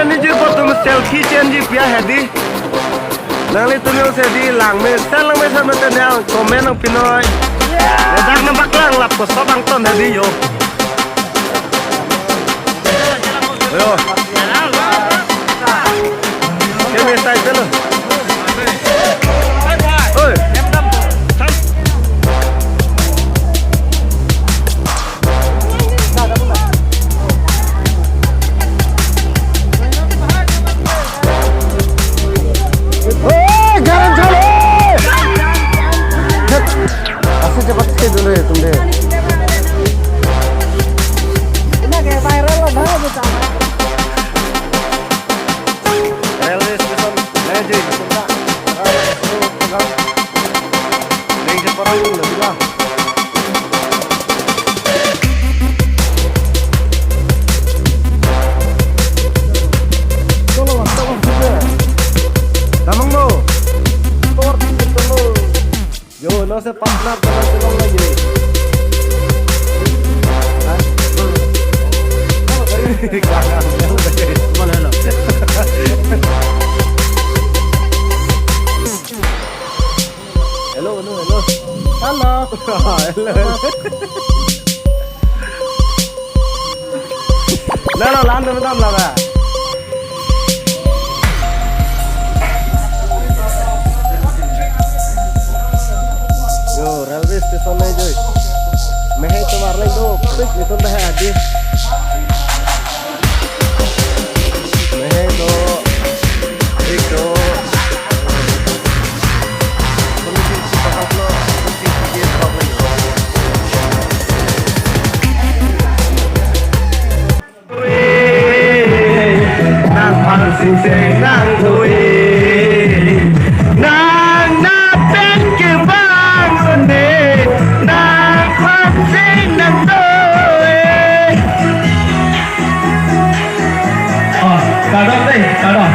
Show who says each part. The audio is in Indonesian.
Speaker 1: ni je ko tum selfie chen ji pia he di nang li tum yo se di lang me san me te nyang comment nang pinoi le dak na bak lang lap ko so bang ton he di yo yo ke me sai pelo oi cepat ke dulu ya tuh deh.
Speaker 2: Ini kayak viral loh, nah gitu.
Speaker 1: Railway station Leji. Leji parang ini bilang. Tolong juga. Tamang mo. Tor dulu. Yo, no se partner dengan tulong lagi. Hello. Hello, land में दाम लगा. Yo, railway station này rồi. Mày hay cho vào lên đâu, pick thì tôi đã đi. Mày hay cho pick cho. Tôi đi chỉ có học lo, tôi chỉ đi học lên. Nàng phăng xinh xinh nàng thôi.
Speaker 3: Cả đó đây, cả đó.